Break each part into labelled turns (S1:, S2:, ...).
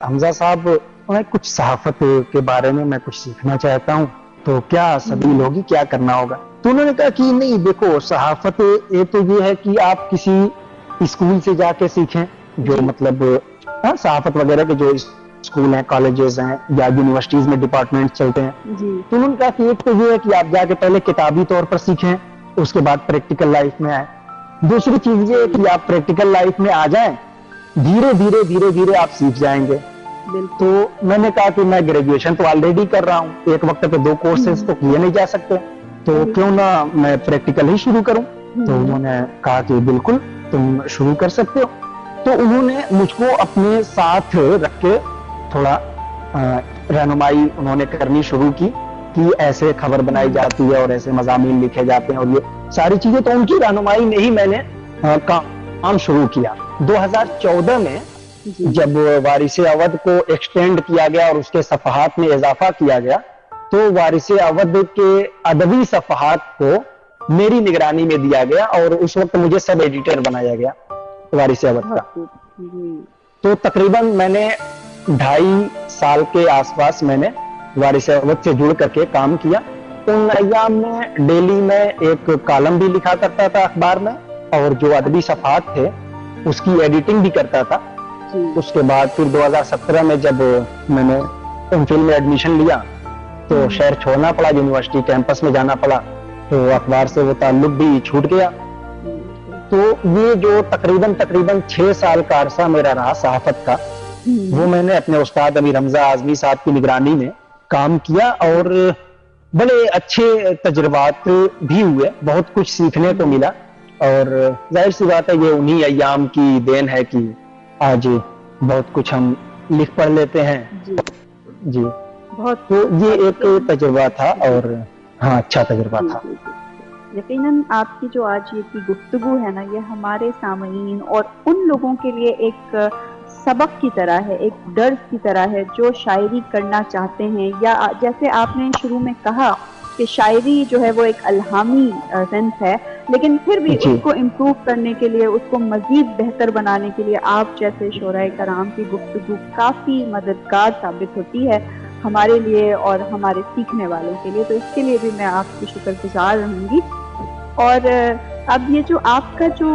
S1: حمزہ صاحب، میں کچھ صحافت کے بارے میں کچھ سیکھنا چاہتا ہوں، تو کیا سبھی لوگ ہی کیا کرنا ہوگا؟ تو انہوں نے کہا کہ نہیں، دیکھو صحافت یہ تو یہ ہے کہ آپ کسی اسکول سے جا کے سیکھیں، جو مطلب صحافت وغیرہ کے جو اسکول ہیں، کالجز ہیں یا یونیورسٹیز میں ڈپارٹمنٹ چلتے ہیں، تو انہوں نے کہا کہ ایک تو یہ ہے کہ آپ جا کے پہلے کتابی طور پر سیکھیں، اس کے بعد پریکٹیکل لائف میں آئیں۔ دوسری چیز یہ ہے کہ آپ پریکٹیکل لائف میں آ جائیں، دھیرے دھیرے آپ سیکھ جائیں گے۔ تو میں نے کہا کہ میں گریجویشن تو آلریڈی کر رہا ہوں، ایک وقت پہ دو کورسز تو کیے نہیں جا سکتے، تو کیوں نہ میں پریکٹیکل ہی شروع کروں؟ تو انہوں نے کہا کہ بالکل تم شروع کر سکتے ہو۔ تو انہوں نے مجھ کو اپنے ساتھ رکھ کے تھوڑا رہنمائی انہوں نے کرنی شروع کی کہ ایسے خبر بنائی جاتی ہے اور ایسے مضامین لکھے جاتے ہیں، اور یہ ساری چیزیں تو ان کی رہنمائی میں ہی میں نے کام شروع کیا۔ 2014 میں جب وارث اودھ کو ایکسٹینڈ کیا گیا اور اس کے صفحات میں اضافہ کیا گیا، تو وارث اودھ کے ادبی صفحات کو میری نگرانی میں دیا گیا اور اس وقت مجھے سب ایڈیٹر بنایا گیا وارث اودھ کا۔ تو تقریباً میں نے 2.5 سال کے آس پاس میں نے وارث اودھ سے جڑ کر کے کام کیا۔ ان ایام میں ڈیلی میں ایک کالم بھی لکھا کرتا تھا اخبار میں، اور جو ادبی صفحات تھے اس کی ایڈیٹنگ بھی کرتا تھا۔ اس کے بعد پھر 2017 میں جب میں نے ایم فل میں ایڈمیشن لیا تو شہر چھوڑنا پڑا، یونیورسٹی کیمپس میں جانا پڑا، تو اخبار سے وہ تعلق بھی چھوٹ گیا۔ تو یہ جو تقریباً 6 سال کا عرصہ میرا رہا صحافت کا، وہ میں نے اپنے استاد امیر حمزہ اعظمی صاحب کی نگرانی میں کام کیا، اور بڑے اچھے تجربات بھی ہوئے، بہت کچھ سیکھنے کو ملا، اور ظاہر سی بات ہے یہ انہی ایام کی دین ہے کہ آج بہت کچھ ہم لکھ پڑھ لیتے ہیں۔ جی تو یہ ایک تجربہ تھا، اور ہاں اچھا تجربہ تھا۔
S2: یقیناً آپ کی جو آج یہ کی گفتگو ہے نا، یہ ہمارے سامعین اور ان لوگوں کے لیے ایک سبق کی طرح ہے، ایک درس کی طرح ہے جو شاعری کرنا چاہتے ہیں، یا جیسے آپ نے شروع میں کہا کہ شاعری جو ہے وہ ایک الہامی صنف ہے، لیکن پھر بھی اس کو امپروو کرنے کے لیے، اس کو مزید بہتر بنانے کے لیے آپ جیسے شعراء کرام کی گفتگو کافی مددگار ثابت ہوتی ہے ہمارے لیے اور ہمارے سیکھنے والوں کے لیے، تو اس کے لیے بھی میں آپ کی شکر گزار رہوں گی۔ اور اب یہ جو آپ کا جو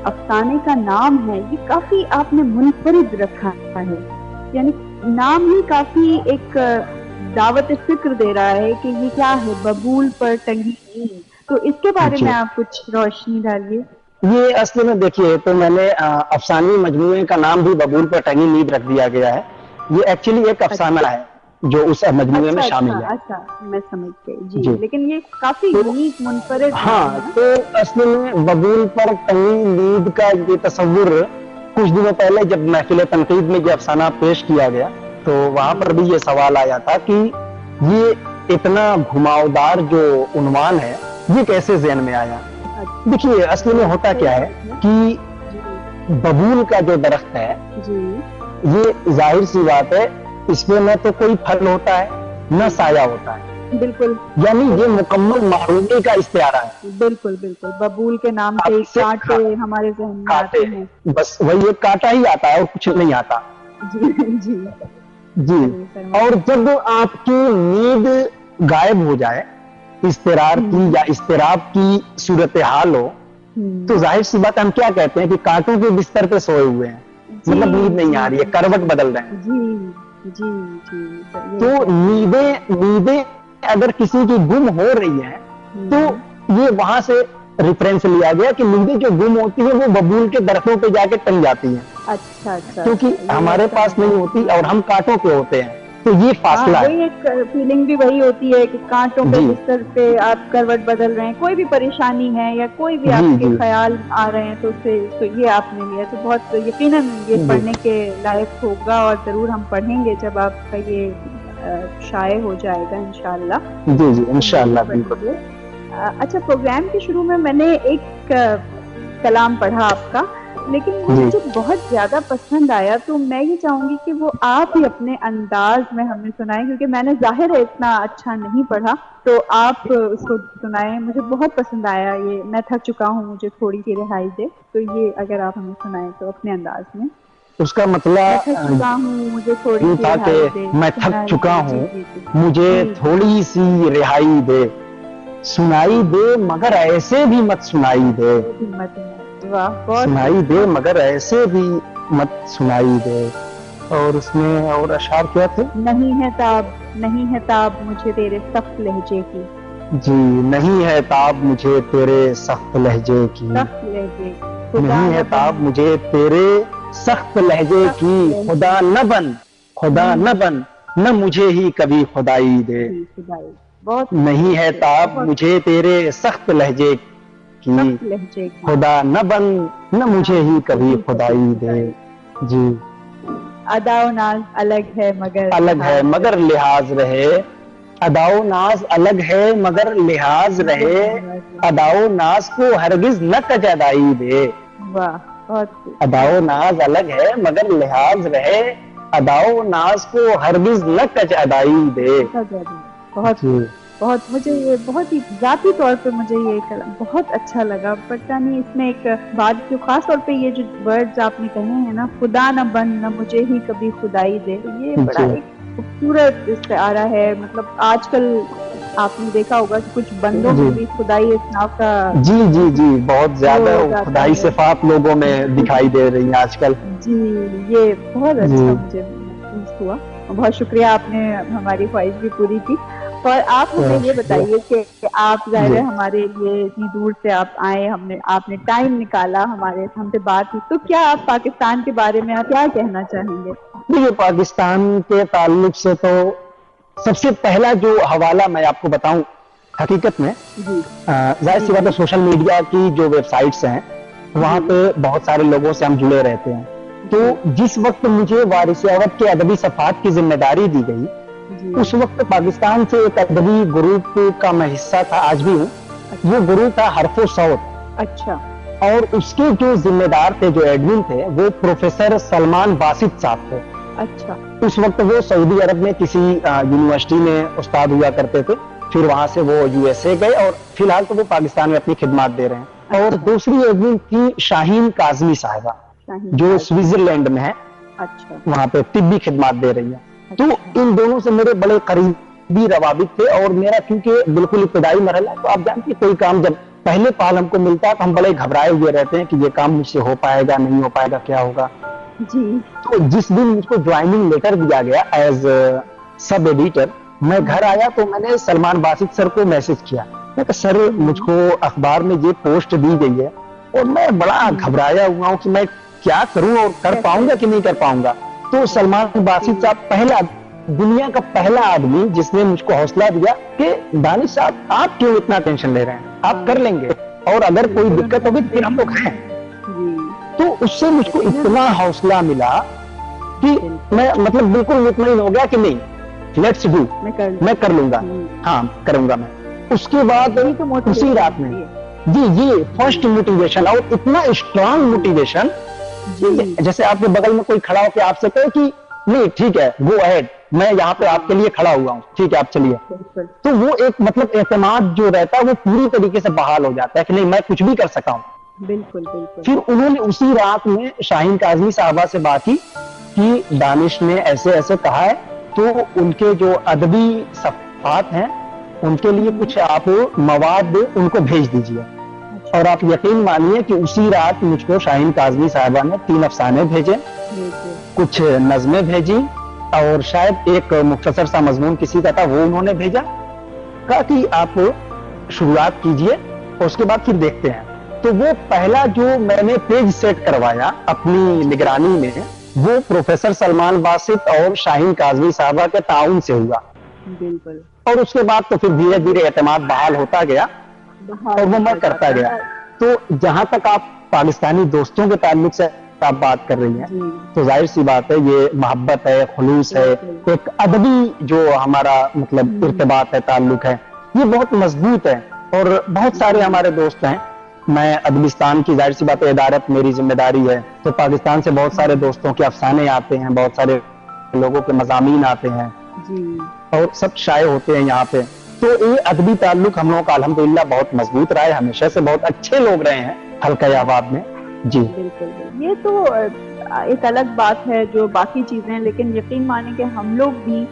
S2: افسانے کا نام ہے، یہ کافی آپ نے منفرد رکھا ہے، یعنی نام ہی کافی ایک دعوت فکر دے رہا ہے کہ یہ کیا ہے، ببول پر ٹنگی نیند، تو اس کے بارے میں آپ کچھ روشنی ڈالیے۔
S1: یہ اصل میں دیکھیے، تو میں نے افسانوی مجموعے کا نام بھی ببول پر ٹنگی نیند رکھ دیا گیا ہے۔ یہ ایکچولی ایک افسانہ ہے جو اس مجموعے میں شامل ہے۔
S2: اچھا میں سمجھ گئی جی، لیکن یہ کافی یونیک منفرد
S1: ہاں، تو اصل میں ببول پر ٹنگی نیند کا یہ تصور کچھ دنوں پہلے جب محفل تنقید میں یہ افسانہ پیش کیا گیا تو وہاں پر بھی یہ سوال آیا تھا کہ یہ اتنا گھماؤدار جو عنوان ہے یہ کیسے ذہن میں آیا۔ دیکھیے اصل میں ہوتا کیا ہے کہ ببول کا جو درخت ہے یہ ظاہر سی بات ہے، اس میں نہ تو کوئی پھل ہوتا ہے نہ سایہ ہوتا ہے،
S2: بالکل،
S1: یعنی یہ مکمل محرومی کا استعارہ ہے۔
S2: بالکل بالکل، ببول کے نام سے کانٹے ہمارے ذہن میں آتے ہیں،
S1: بس وہی ایک کانٹا ہی آتا ہے اور کچھ نہیں آتا۔
S2: جی
S1: جی، اور جب آپ کی نیند غائب ہو جائے، اضطرار کی یا اضطراب کی صورتحال ہو، تو ظاہر سی بات ہم کیا کہتے ہیں کہ کانٹوں کے بستر پہ سوئے ہوئے ہیں، مطلب نیند نہیں آ رہی ہے، کروٹ بدل رہے ہیں۔ تو نیندیں اگر کسی کی گم ہو رہی ہے تو یہ وہاں سے ریفرنس لیا گیا کہ نیندیں جو گم ہوتی ہیں وہ ببول کے درختوں پہ جا کے ٹنگ جاتی ہیں، کیونکہ ہمارے پاس نہیں ہوتی اور ہم کانٹوں پہ ہوتے ہیں، تو یہ فاصلہ ہے۔
S2: ایک فیلنگ بھی وہی ہوتی ہے کہ کانٹوں پہ بستر پہ آپ کروٹ بدل رہے ہیں، کوئی بھی پریشانی ہے یا کوئی بھی آپ کے خیال آ رہے ہیں تو یہ آپ نے لیا، تو بہت یقیناً یہ پڑھنے کے لائق ہوگا، اور ضرور ہم پڑھیں گے جب آپ کا یہ شائع ہو جائے گا انشاءاللہ۔
S1: جی جی انشاءاللہ بالکل۔
S2: اچھا، پروگرام کے شروع میں نے ایک کلام پڑھا آپ کا، لیکن وہ مجھے بہت زیادہ پسند آیا، تو میں یہ چاہوں گی کہ وہ آپ ہی اپنے انداز میں ہمیں سنائیں، کیونکہ میں نے ظاہر ہے اتنا اچھا نہیں پڑھا، تو آپ اس کو سنائیں، مجھے بہت پسند آیا یہ، میں تھک چکا ہوں، مجھے تھوڑی سی رہائی دے، تو یہ اگر آپ ہمیں سنائیں تو اپنے انداز میں۔
S1: اس کا
S2: میں
S1: مطلب
S2: تھک چکا ہوں، مجھے تھوڑی
S1: یوں
S2: سی
S1: تھا کہ
S2: رہائی دے.
S1: میں تھک چکا
S2: جی
S1: ہوں،
S2: جی جی
S1: مجھے
S2: جی
S1: تھوڑی سی رہائی دے، سنائی دے مگر ایسے بھی مت سنائی دے،
S2: وہ بھی مت ہے. واہ، بہت
S1: سنائی دے مگر ایسے بھی مت سنائی دے. اور اس میں اور اشعار کیا تھے؟
S2: نہیں ہے تاب، نہیں ہے تاب مجھے تیرے سخت لہجے کی،
S1: جی، نہیں ہے تاب مجھے تیرے سخت لہجے کی،
S2: سخت لہجے کی، خدا
S1: نہیں ہے
S2: نہ بن
S1: تاب مجھے تیرے سخت لہجے
S2: سخت
S1: کی،
S2: لہجے
S1: خدا نہ بن، خدا نہ بن، نہ مجھے ہی کبھی خدائی دے.
S2: کی خدائی. بہت
S1: نہیں ہے
S2: خوبصورت،
S1: تاب
S2: بہت
S1: مجھے تیرے سخت لہجے کی،
S2: سخت لہجے کی،
S1: خدا نہ بن، نہ مجھے ہی کبھی خدائی دے. جی،
S2: ادا و ناز الگ ہے مگر
S1: الگ ہے
S2: لحاظ
S1: مگر لحاظ رہے، ادا و ناز الگ ہے مگر لحاظ رہے، ادا و ناز کو ہرگز نہ کجدائی دے.
S2: واہ، بہت
S1: ادا و ناز الگ ہے مگر لحاظ رہے، ادا و ناز کو ہرگز نہ کجدائی دے.
S2: بہت
S1: جی
S2: بہت مجھے یہ بہت ہی ذاتی طور پہ مجھے یہ کلام بہت اچھا لگا. پتہ نہیں اس میں ایک بات جو خاص طور پہ یہ جو ورڈز آپ نے کہے ہیں نا، خدا نہ بن، نہ مجھے ہی کبھی خدائی دے، یہ بڑا
S1: جی
S2: ایک خوبصورت استعارہ ہے. مطلب آج کل آپ نے دیکھا ہوگا کہ کچھ بندوں میں
S1: جی
S2: بھی خدائی اس نام کا
S1: جی جی جی بہت
S2: وہ
S1: زیادہ
S2: ہو جاتا
S1: خدائی
S2: ہے.
S1: صفات لوگوں میں دکھائی دے رہی ہیں آج کل.
S2: جی، یہ بہت
S1: جی
S2: اچھا مجھے محسوس ہوا. بہت شکریہ، آپ نے ہماری خواہش بھی پوری کی. اور آپ مجھے یہ
S1: شکریہ.
S2: بتائیے کہ آپ ظاہر
S1: جی
S2: ہے ہمارے لیے اتنی دور سے آپ آئے، آپ نے ٹائم نکالا ہمارے ہم سے بات کی، تو کیا آپ پاکستان کے بارے میں آپ کیا کہنا چاہیں گے؟
S1: دیکھیے، پاکستان کے تعلق سے تو سب سے پہلا جو حوالہ میں آپ کو بتاؤں، حقیقت میں
S2: جی
S1: ظاہر
S2: جی
S1: سی بات ہے،
S2: جی
S1: سوشل میڈیا کی جو ویب سائٹس ہیں وہاں
S2: جی
S1: پہ بہت سارے لوگوں سے ہم جڑے رہتے ہیں. تو
S2: جی
S1: جس وقت مجھے وارث اوت کے ادبی صفحات کی ذمہ داری دی گئی،
S2: جی.
S1: اس وقت پاکستان سے ایک ادبی گروپ کا میں حصہ تھا، آج بھی ہوں. وہ
S2: اچھا
S1: گروپ تھا حرف و صوت،
S2: اچھا
S1: اور اس کے جو ذمہ دار تھے، جو ایڈمن تھے، وہ پروفیسر سلمان باسط صاحب تھے.
S2: اچھا
S1: اس وقت وہ سعودی عرب میں کسی یونیورسٹی میں استاد ہوا کرتے تھے، پھر وہاں سے وہ یو ایس اے گئے، اور فی الحال تو وہ پاکستان میں اپنی خدمات دے رہے ہیں. اور
S2: اچھا.
S1: دوسری ایڈمن تھی شاہین کاظمی صاحبہ،
S2: شاہین
S1: جو
S2: کاظمی.
S1: سوئٹزرلینڈ میں ہے،
S2: اچھا
S1: وہاں پہ طبی خدمات دے رہی ہیں. تو
S2: اچھا
S1: ان دونوں سے میرے بڑے قریبی روابط تھے، اور میرا کیونکہ بالکل ابتدائی مرحلہ، تو آپ جانتے ہیں کوئی کام جب پہلے پال ہم کو ملتا ہے تو ہم بڑے گھبرائے ہوئے رہتے ہیں کہ یہ کام مجھ سے ہو پائے گا نہیں ہو پائے گا، کیا ہوگا.
S2: جی
S1: تو جس دن مجھ کو جوائننگ لیٹر دیا گیا ایز سب ایڈیٹر، میں گھر آیا تو میں نے سلمان باسط سر کو میسج کیا. میں کہا سر، مجھ کو اخبار میں یہ پوسٹ دی گئی ہے اور میں بڑا گھبرایا ہوا ہوں کہ میں کیا کروں اور کر پاؤں گا کہ نہیں کر پاؤں گا. تو سلمان باسط صاحب دنیا کا پہلا آدمی جس نے مجھ کو حوصلہ دیا کہ دانش صاحب آپ کیوں اتنا ٹینشن لے رہے ہیں، آپ کر لیں گے، اور اگر کوئی دقت ہوگی تو پھر ہم لوگ ہیں. تو اس سے مجھ کو اتنا حوصلہ ملا کہ میں مطلب بالکل مطمئن ہو گیا کہ نہیں، لیٹس ڈو، میں کر لوں گا، ہاں کروں گا میں. اس کے بعد اسی رات میں جی یہ فرسٹ موٹیویشن، اور اتنا اسٹرانگ موٹیویشن، جیسے آپ کے بغل میں کوئی کھڑا ہو کے آپ سے کہے کہ نہیں ٹھیک ہے، گو اہیڈ، میں یہاں پہ آپ کے لیے کھڑا ہوا ہوں، ٹھیک ہے آپ چلیے. تو وہ ایک مطلب اعتماد جو رہتا ہے وہ پوری طریقے سے بحال ہو جاتا ہے کہ نہیں، میں کچھ بھی کر سکتا ہوں.
S2: بالکل بالکل.
S1: پھر انہوں نے اسی رات میں شاہین کاظمی صاحبہ سے بات کی کہ دانش نے ایسے ایسے کہا ہے، تو ان کے جو ادبی صفحات ہیں ان کے لیے کچھ آپ مواد ان کو بھیج دیجیے. اور آپ یقین مانیے کہ اسی رات مجھ کو شاہین کاظمی صاحبہ نے 3 افسانے بھیجے، کچھ نظمیں بھیجی، اور شاید ایک مختصر سا مضمون کسی کا تھا وہ انہوں نے بھیجا. کہا کہ آپ شروعات کیجئے اور اس کے بعد پھر دیکھتے ہیں. تو وہ پہلا جو میں نے پیج سیٹ کروایا اپنی نگرانی میں، وہ پروفیسر سلمان باسط اور شاہین کاظمی صاحبہ کے تعاون سے ہوا.
S2: بالکل.
S1: اور اس کے بعد تو پھر دھیرے دھیرے اعتماد بحال ہوتا گیا اور وہ میں کرتا گیا. تو جہاں تک آپ پاکستانی دوستوں کے تعلق سے آپ بات کر رہی ہیں، تو ظاہر سی بات ہے یہ محبت ہے، خلوص ہے، ایک ادبی جو ہمارا مطلب ارتباط ہے، تعلق ہے، یہ بہت مضبوط ہے. اور بہت سارے ہمارے دوست ہیں، میں ادبستان کی ظاہر سی بات ہے ادارت میری ذمہ داری ہے، تو پاکستان سے بہت سارے دوستوں کے افسانے آتے ہیں، بہت سارے لوگوں کے مضامین آتے ہیں، اور سب شائع ہوتے ہیں یہاں پہ. تو یہ ادبی تعلق ہم لوگوں کا الحمدللہ بہت مضبوط رہا ہے، ہمیشہ سے بہت اچھے لوگ رہے ہیں حلقہ احباب میں. جی
S2: بالکل. یہ تو ایک الگ بات ہے جو باقی چیزیں ہیں، لیکن یقین مانیں کہ ہم لوگ بھی